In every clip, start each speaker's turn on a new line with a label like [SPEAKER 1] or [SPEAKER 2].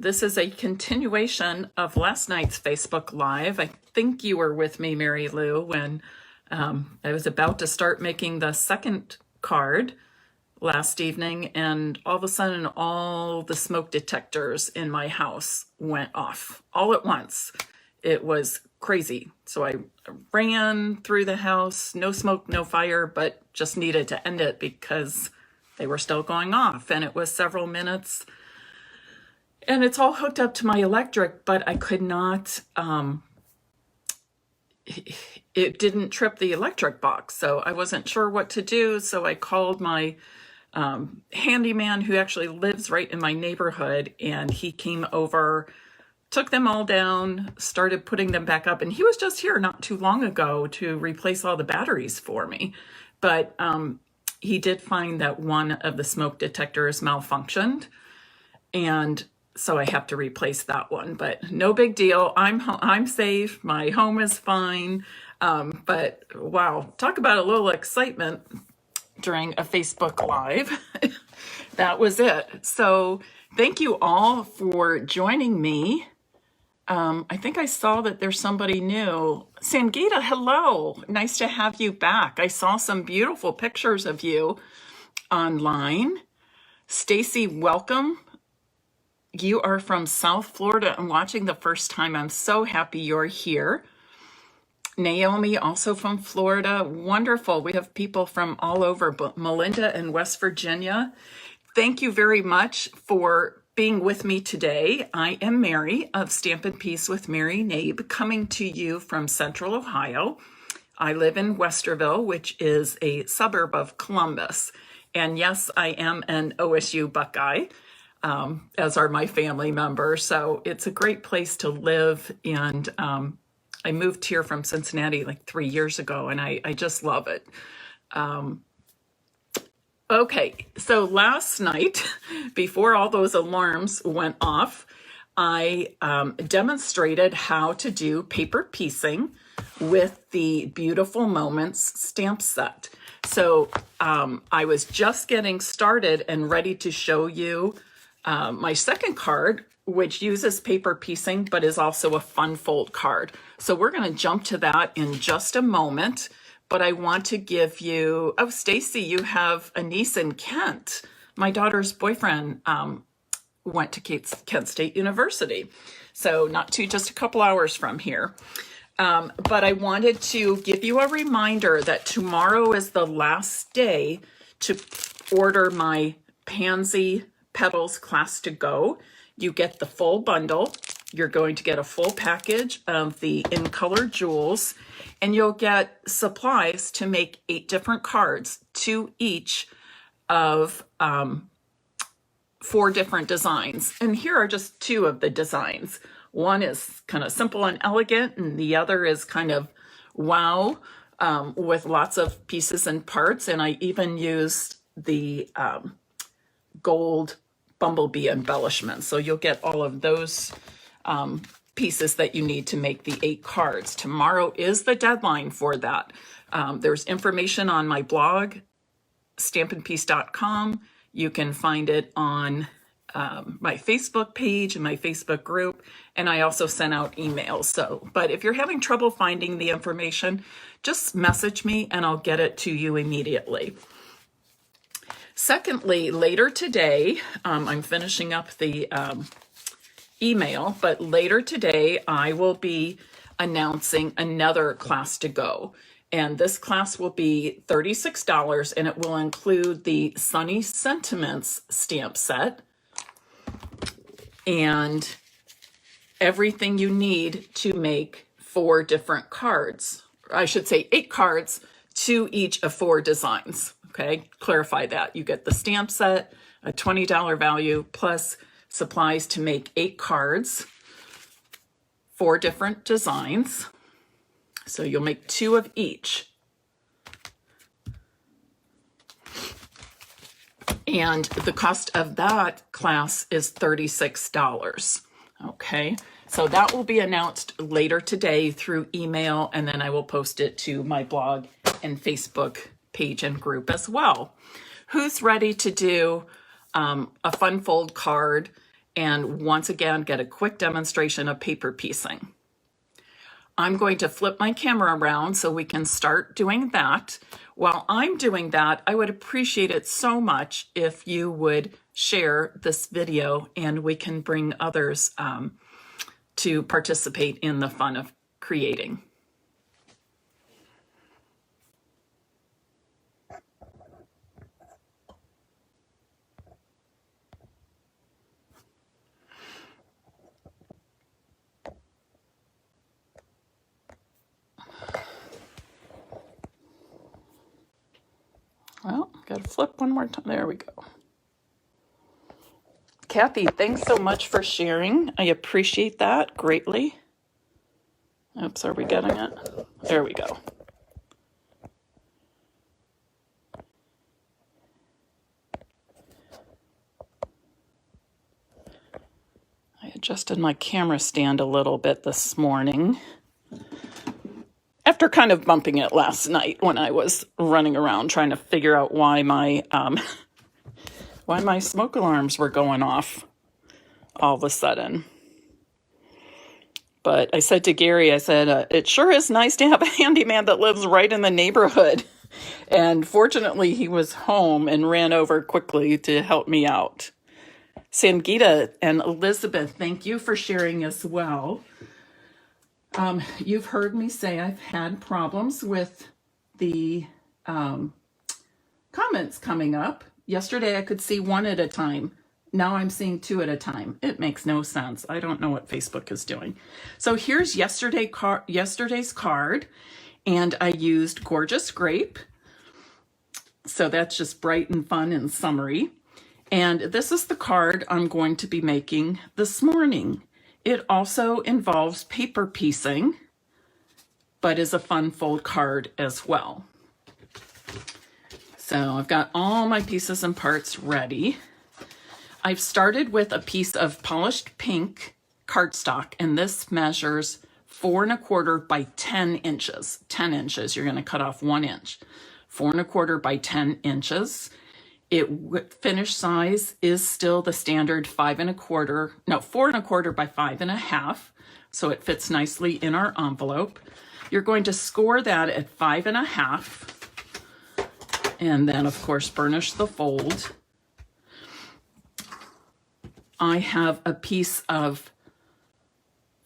[SPEAKER 1] This is a continuation of last night's Facebook Live. I think you were with me, Mary Lou, when I was about to start making the second card last evening, and all of a sudden all the smoke detectors in my house went off all at once. It was crazy. So I ran through the house, no smoke, no fire, but just needed to end it because they were still going off, and it was several minutes. And it's all hooked up to my electric, but I could not, it didn't trip the electric box. So I wasn't sure what to do. So I called my handyman who actually lives right in my neighborhood, and he came over, took them all down, started putting them back up. And he was just here not too long ago to replace all the batteries for me. But he did find that one of the smoke detectors malfunctioned, and so I have to replace that one. But no big deal. I'm safe. My home is fine. But wow, talk about a little excitement during a Facebook Live. That was it. So thank you all for joining me. I think I saw that there's somebody new. Sangita, hello. Nice to have you back. I saw some beautiful pictures of you online. Stacy, welcome. You are from South Florida and watching the first time. I'm so happy you're here. Naomi, also from Florida. Wonderful. We have people from all over, but Melinda in West Virginia. Thank you very much for being with me today. I am Mary of Stampin' Peace with Mary Knabe, coming to you from Central Ohio. I live in Westerville, which is a suburb of Columbus. And yes, I am an OSU Buckeye, as are my family members. So it's a great place to live. And I moved here from Cincinnati like 3 years ago, and I just love it. Okay, so last night, before all those alarms went off, I demonstrated how to do paper piecing with the Beautiful Moments stamp set. So I was just getting started and ready to show you my second card, which uses paper piecing, but is also a fun fold card. So we're going to jump to that in just a moment. But I want to give you, oh, Stacy, you have a niece in Kent. My daughter's boyfriend went to Kent State University. So just a couple hours from here. But I wanted to give you a reminder that tomorrow is the last day to order my Pansy Petals Class to Go. You get the full bundle. You're going to get a full package of the In Color jewels, and you'll get supplies to make 8 different cards, 2 each of 4 different designs. And here are just 2 of the designs. One is kind of simple and elegant, and the other is kind of wow, with lots of pieces and parts. And I even used the gold bumblebee embellishment. So you'll get all of those pieces that you need to make the 8 cards. Tomorrow is the deadline for that. There's information on my blog, stampinpeace.com. You can find it on my Facebook page and my Facebook group, and I also sent out emails. But if you're having trouble finding the information, just message me and I'll get it to you immediately. Secondly, later today, I'm finishing up the email, but later today I will be announcing another class to go. And this class will be $36, and it will include the Sunny Sentiments stamp set and everything you need to make 4 different cards. I should say 8 cards, 2 each of 4 designs. Okay, clarify that. You get the stamp set, a $20 value, plus supplies to make 8 cards, 4 different designs. So you'll make 2 of each. And the cost of that class is $36. Okay, so that will be announced later today through email, and then I will post it to my blog and Facebook page and group as well. Who's ready to do a fun fold card and once again get a quick demonstration of paper piecing. I'm going to flip my camera around so we can start doing that. While I'm doing that, I would appreciate it so much if you would share this video and we can bring others to participate in the fun of creating. Well, gotta flip one more time. There we go. Kathy, thanks so much for sharing. I appreciate that greatly. Oops, are we getting it? There we go. I adjusted my camera stand a little bit this morning after kind of bumping it last night when I was running around trying to figure out why my smoke alarms were going off all of a sudden. But I said to Gary, I said, it sure is nice to have a handyman that lives right in the neighborhood. And fortunately, he was home and ran over quickly to help me out. Sangita and Elizabeth, thank you for sharing as well. You've heard me say I've had problems with the comments coming up. Yesterday I could see one at a time. Now I'm seeing two at a time. It makes no sense. I don't know what Facebook is doing. So here's yesterday's card, and I used Gorgeous Grape. So that's just bright and fun and summery. And this is the card I'm going to be making this morning. It also involves paper piecing, but is a fun fold card as well. So I've got all my pieces and parts ready. I've started with a piece of polished pink cardstock, and this measures 4 1/4 by 10 inches. 10 inches, you're going to cut off 1 inch. 4 1/4 by 10 inches. Finished size is still the standard 4 1/4 by 5 1/2. So it fits nicely in our envelope. You're going to score that at 5 1/2. And then of course, burnish the fold. I have a piece of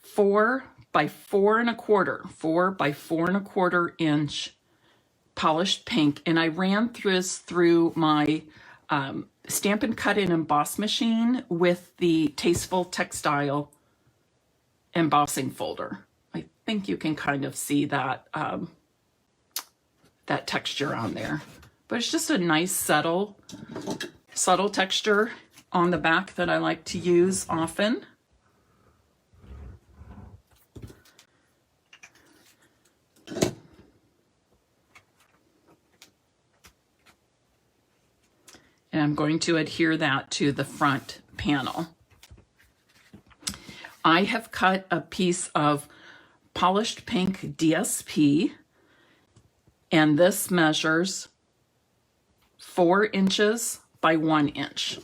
[SPEAKER 1] 4 by 4 1/4, 4 by 4 1/4 inch polished pink, and I ran this through my Stampin' Cut and Emboss machine with the Tasteful Textile embossing folder. I think you can kind of see that that texture on there, but it's just a nice subtle texture on the back that I like to use often. And I'm going to adhere that to the front panel. I have cut a piece of polished pink DSP, and this measures 4 inches by 1 inch.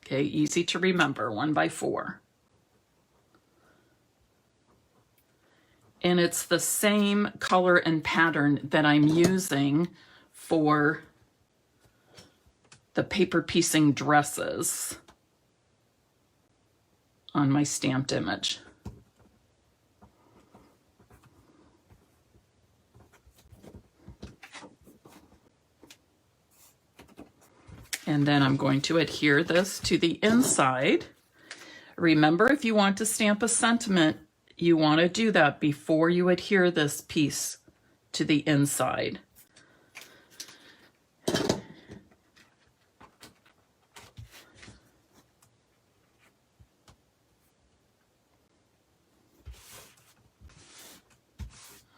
[SPEAKER 1] Okay, easy to remember, 1 by 4. And it's the same color and pattern that I'm using for the paper piecing dresses on my stamped image. And then I'm going to adhere this to the inside. Remember, if you want to stamp a sentiment, you want to do that before you adhere this piece to the inside.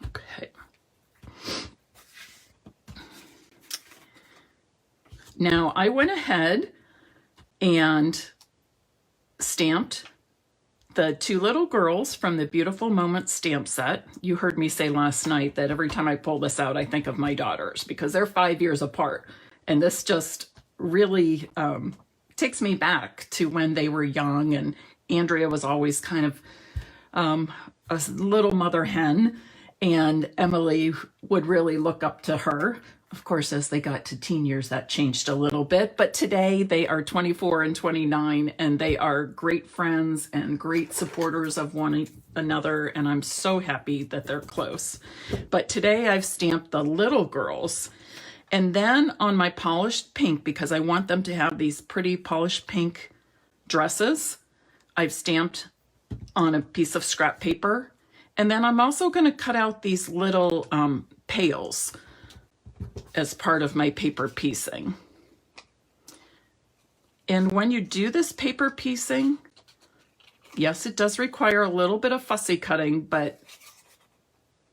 [SPEAKER 1] Okay. Now I went ahead and stamped the two little girls from the Beautiful Moments stamp set. You heard me say last night that every time I pull this out, I think of my daughters because they're 5 years apart. And this just really takes me back to when they were young, and Andrea was always kind of a little mother hen, and Emily would really look up to her. Of course, as they got to teen years, that changed a little bit, but today they are 24 and 29, and they are great friends and great supporters of one another, and I'm so happy that they're close. But today I've stamped the little girls, and then on my polished pink, because I want them to have these pretty polished pink dresses, I've stamped on a piece of scrap paper, and then I'm also going to cut out these little pails as part of my paper piecing. And when you do this paper piecing, yes, it does require a little bit of fussy cutting, but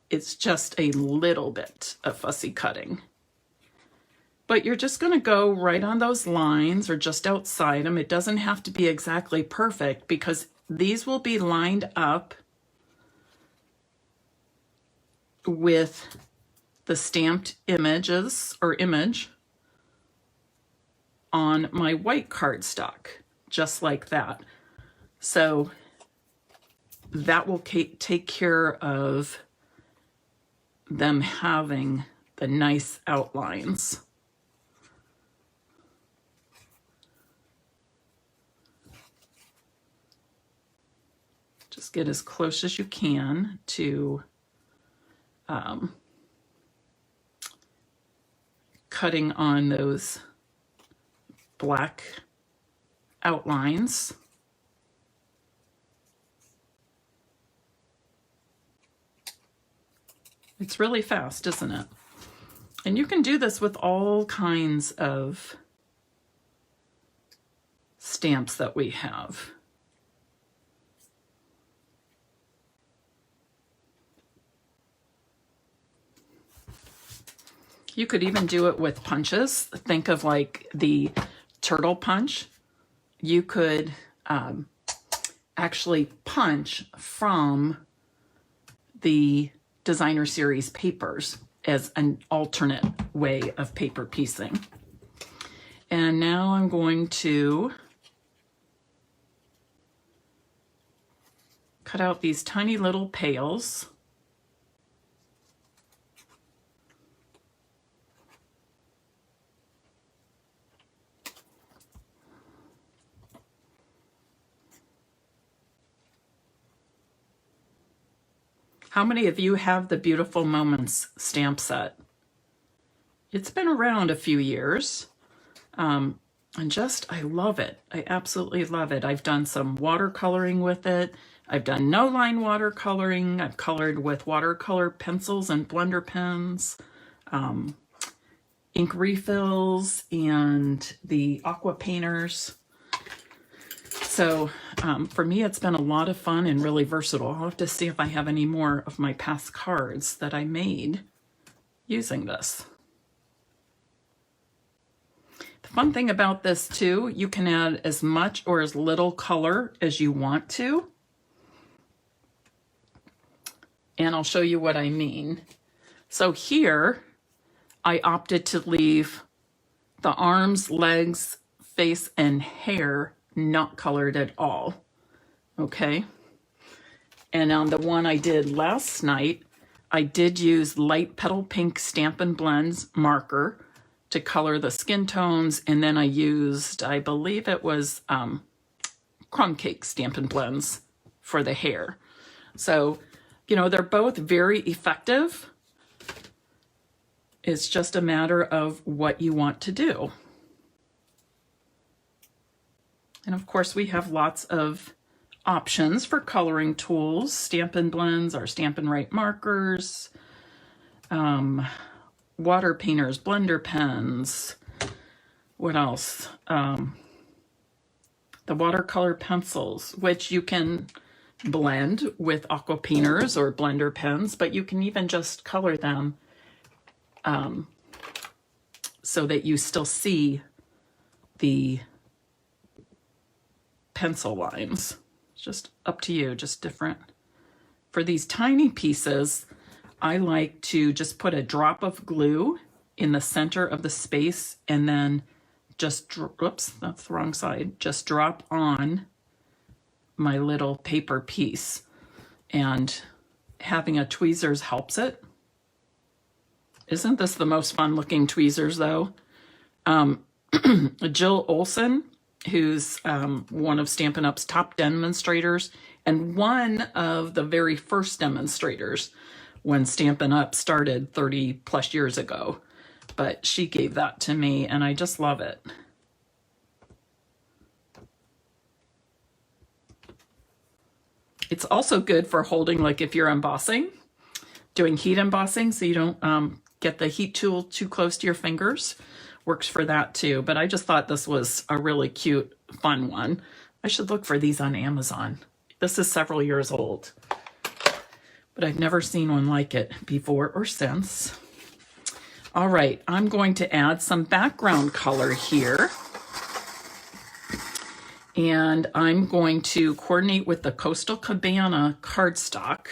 [SPEAKER 1] it's just a little bit of fussy cutting. But you're just going to go right on those lines or just outside them. It doesn't have to be exactly perfect, because these will be lined up with the stamped images or image on my white cardstock, just like that. So that will take care of them having the nice outlines. Just get as close as you can to cutting on those black outlines. It's really fast, isn't it? And you can do this with all kinds of stamps that we have. You could even do it with punches. Think of like the turtle punch. You could actually punch from the designer series papers as an alternate way of paper piecing. And now I'm going to cut out these tiny little pails. How many of you have the Beautiful Moments stamp set? It's been around a few years, and I love it. I absolutely love it. I've done some watercoloring with it. I've done no-line watercoloring. I've colored with watercolor pencils and blender pens, ink refills, and the aqua painters. So for me, it's been a lot of fun and really versatile. I'll have to see if I have any more of my past cards that I made using this. The fun thing about this too, you can add as much or as little color as you want to. And I'll show you what I mean. So here, I opted to leave the arms, legs, face, and hair not colored at all, okay? And on the one I did last night, I did use light petal pink Stampin' Blends marker to color the skin tones, and then I used, I believe it was Crumb Cake Stampin' Blends for the hair. So, you know, they're both very effective. It's just a matter of what you want to do. And of course, we have lots of options for coloring tools. Stampin' Blends, our Stampin' Right markers, water painters, blender pens. What else? The watercolor pencils, which you can blend with aqua painters or blender pens, but you can even just color them so that you still see the pencil lines. It's just up to you, just different. For these tiny pieces, I like to just put a drop of glue in the center of the space and then oops, that's the wrong side, just drop on my little paper piece. And having a tweezers helps it. Isn't this the most fun looking tweezers though? Jill Olson, who's one of Stampin' Up's top demonstrators and one of the very first demonstrators when Stampin' Up started 30 plus years ago. But she gave that to me and I just love it. It's also good for holding, like if you're embossing, doing heat embossing so you don't get the heat tool too close to your fingers. Works for that too. But I just thought this was a really cute, fun one. I should look for these on Amazon. This is several years old, but I've never seen one like it before or since. All right, I'm going to add some background color here. And I'm going to coordinate with the Coastal Cabana cardstock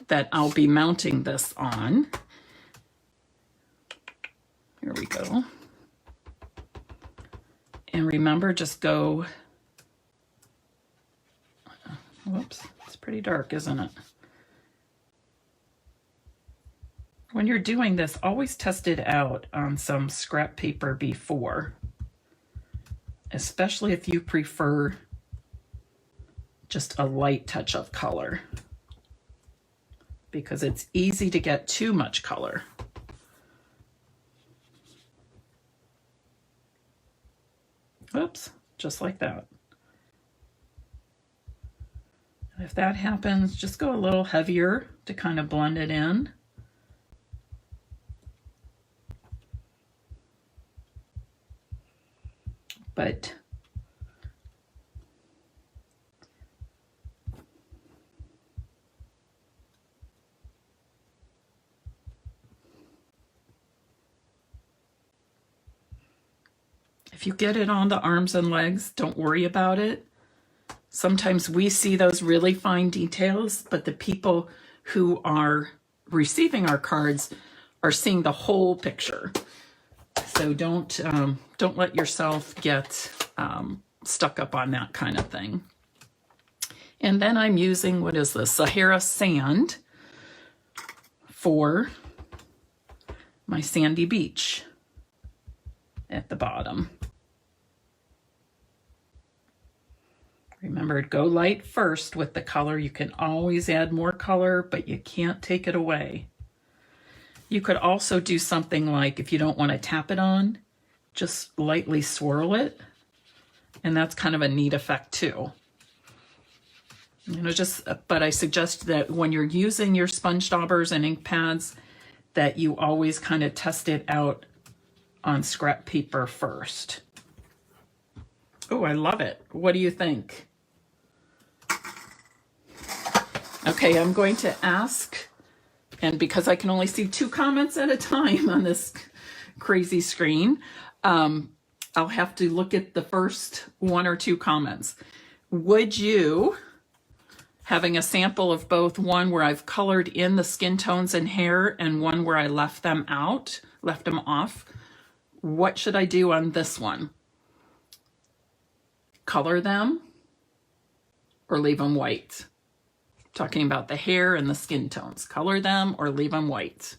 [SPEAKER 1] that I'll be mounting this on. Here we go. And remember, just go, whoops, it's pretty dark, isn't it? When you're doing this, always test it out on some scrap paper before, especially if you prefer just a light touch of color, because it's easy to get too much color. Oops, just like that. And if that happens, just go a little heavier to kind of blend it in. But if you get it on the arms and legs, don't worry about it. Sometimes we see those really fine details, but the people who are receiving our cards are seeing the whole picture. So don't let yourself get stuck up on that kind of thing. And then I'm using, what is this, Sahara sand for my sandy beach at the bottom. Remember, go light first with the color. You can always add more color, but you can't take it away. You could also do something like, if you don't want to tap it on, just lightly swirl it. And that's kind of a neat effect too. You know, but I suggest that when you're using your sponge daubers and ink pads, that you always kind of test it out on scrap paper first. Oh, I love it. What do you think? Okay, I'm going to ask, and because I can only see 2 comments at a time on this crazy screen, I'll have to look at the first 1 or 2 comments. Would you, having a sample of both, one where I've colored in the skin tones and hair and one where I left them off, what should I do on this one? Color them or leave them white? Talking about the hair and the skin tones. Color them or leave them white.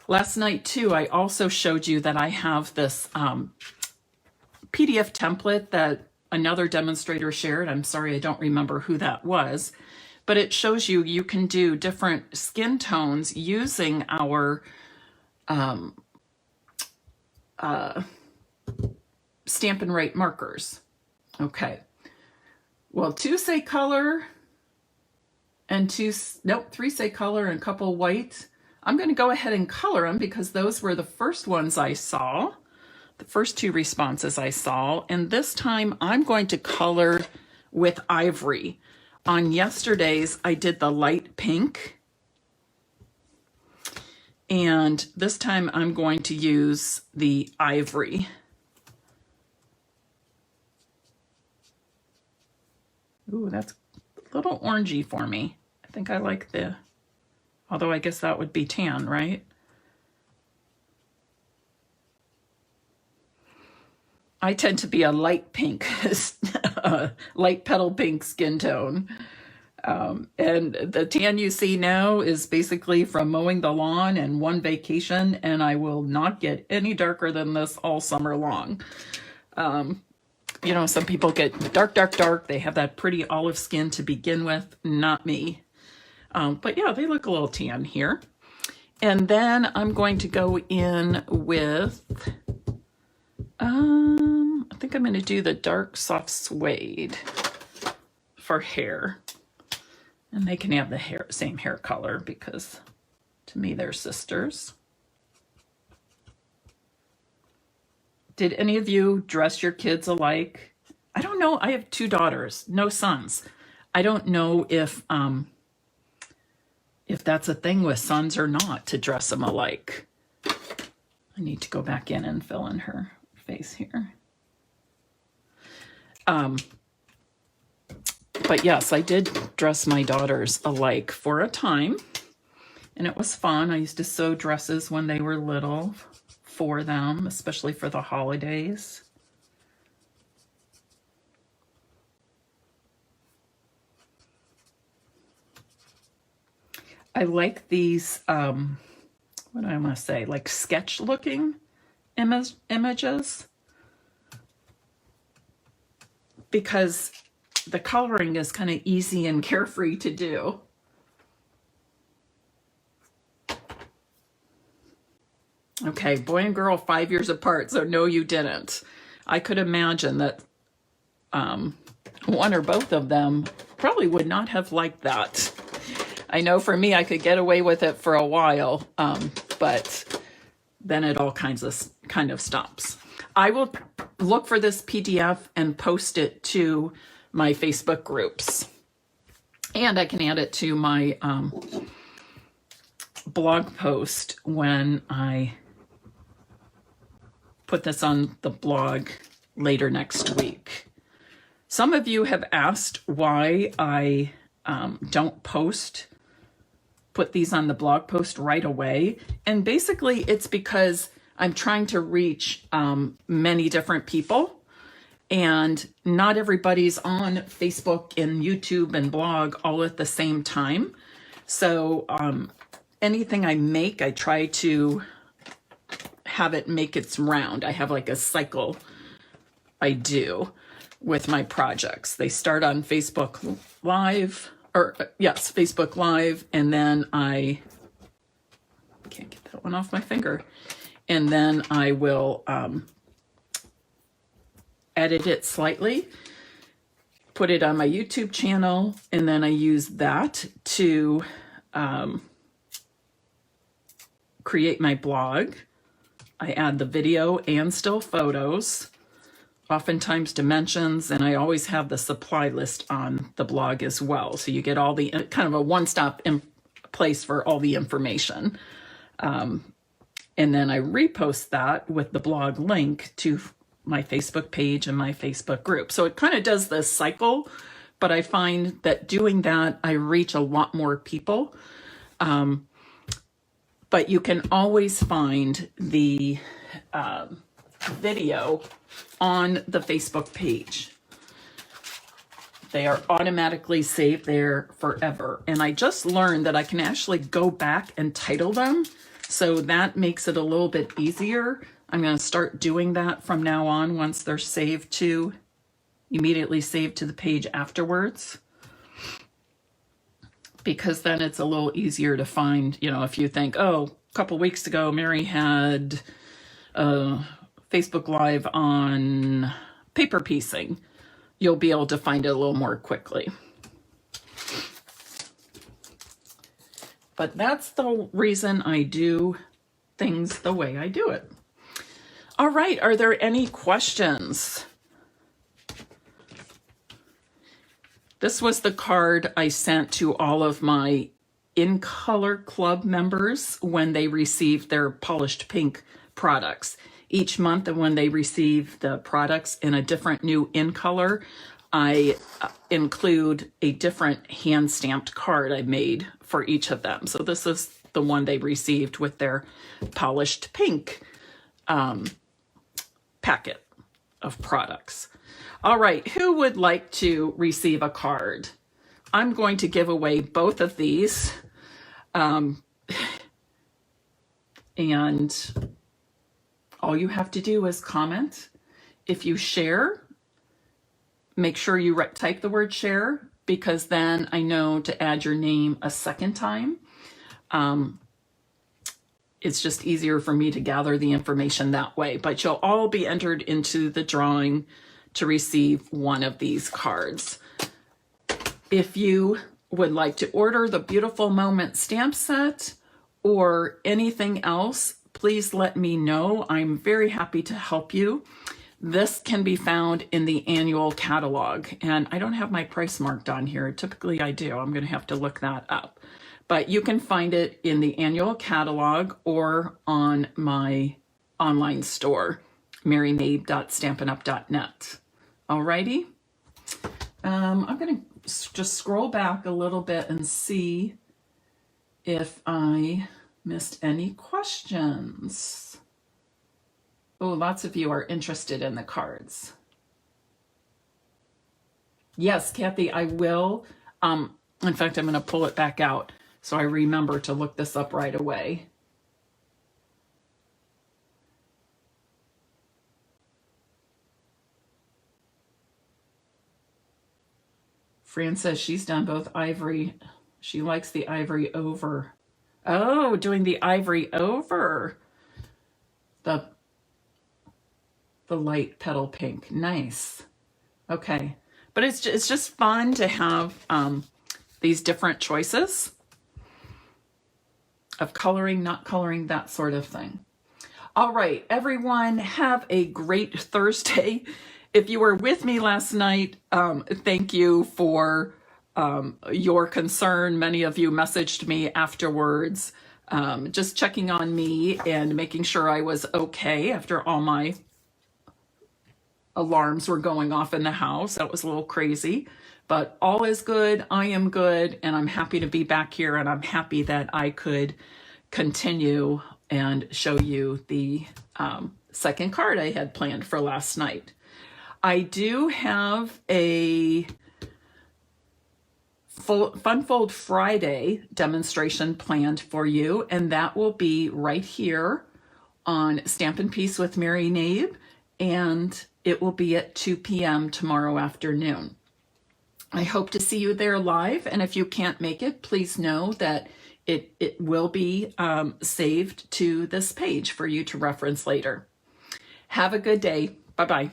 [SPEAKER 1] Last night too, I also showed you that I have this PDF template that another demonstrator shared. I'm sorry, I don't remember who that was, but it shows you can do different skin tones using our Stampin' Right markers. Okay. Well, 2 say color and 3 say color and a couple white. I'm going to go ahead and color them because those were the first ones I saw, the first 2 responses I saw. And this time I'm going to color with ivory. On yesterday's, I did the light pink. And this time I'm going to use the ivory. Ooh, that's a little orangey for me. I think I like although I guess that would be tan, right? I tend to be a light pink, light petal pink skin tone. And the tan you see now is basically from mowing the lawn and one vacation, and I will not get any darker than this all summer long. You know, some people get dark, dark, dark. They have that pretty olive skin to begin with. Not me. But yeah, they look a little tan here. And then I'm going to go in with, I think I'm going to do the dark soft suede for hair. And they can have the same hair color because to me they're sisters. Did any of you dress your kids alike? I don't know. I have 2 daughters, no sons. I don't know if that's a thing with sons or not, to dress them alike. I need to go back in and fill in her face here. But yes, I did dress my daughters alike for a time, and it was fun. I used to sew dresses when they were little for them, especially for the holidays. I like these, what do I want to say, like sketch looking images, because the coloring is kind of easy and carefree to do. Okay, boy and girl 5 years apart, so no, you didn't. I could imagine that one or both of them probably would not have liked that. I know for me, I could get away with it for a while, but then it all kind of stops. I will look for this PDF and post it to my Facebook groups. And I can add it to my blog post when I put this on the blog later next week. Some of you have asked why I don't put these on the blog post right away. And basically it's because I'm trying to reach many different people, and not everybody's on Facebook and YouTube and blog all at the same time. So anything I make, I try to have it make its round. I have like a cycle I do with my projects. They start on Facebook Live, Facebook Live, and then I can't get that one off my finger. And then I will edit it slightly, put it on my YouTube channel, and then I use that to create my blog. I add the video and still photos, oftentimes dimensions, and I always have the supply list on the blog as well. So you get all the kind of a one-stop place for all the information. And then I repost that with the blog link to my Facebook page and my Facebook group. So it kind of does this cycle, but I find that doing that, I reach a lot more people. But you can always find the video on the Facebook page. They are automatically saved there forever. And I just learned that I can actually go back and title them. So that makes it a little bit easier. I'm going to start doing that from now on once they're immediately saved to the page afterwards. Because then it's a little easier to find, if you think, oh, a couple weeks ago, Mary had Facebook Live on paper piecing, you'll be able to find it a little more quickly. But that's the reason I do things the way I do it. All right, are there any questions? This was the card I sent to all of my In Color Club members when they received their polished pink products. Each month, and when they receive the products in a different new In Color, I include a different hand-stamped card I made for each of them. So this is the one they received with their polished pink packet of products. All right, who would like to receive a card? I'm going to give away both of these. And all you have to do is comment. If you share, make sure you type the word share, because then I know to add your name a second time. It's just easier for me to gather the information that way. But you'll all be entered into the drawing to receive one of these cards. If you would like to order the Beautiful Moment stamp set or anything else, please let me know. I'm very happy to help you. This can be found in the annual catalog, and I don't have my price marked on here. Typically I do. I'm going to have to look that up. But you can find it in the annual catalog or on my online store, maryknabe.stampinup.net. Alrighty. I'm going to just scroll back a little bit and see if I missed any questions. Oh, lots of you are interested in the cards. Yes, Kathy, I will. In fact, I'm going to pull it back out so I remember to look this up right away. Fran says she's done both ivory. She likes the ivory over. Oh, doing the ivory over the light petal pink. Nice. Okay. But it's just fun to have these different choices of coloring, not coloring, that sort of thing. All right, everyone, have a great Thursday. If you were with me last night, thank you for your concern. Many of you messaged me afterwards, just checking on me and making sure I was okay after all my alarms were going off in the house. That was a little crazy, but all is good. I am good, and I'm happy to be back here, and I'm happy that I could continue and show you the second card I had planned for last night. I do have a Fun Fold Friday demonstration planned for you, and that will be right here on Stampin' Piece with Mary Knabe, and it will be at 2 p.m. tomorrow afternoon. I hope to see you there live, and if you can't make it, please know that it will be saved to this page for you to reference later. Have a good day. Bye-bye.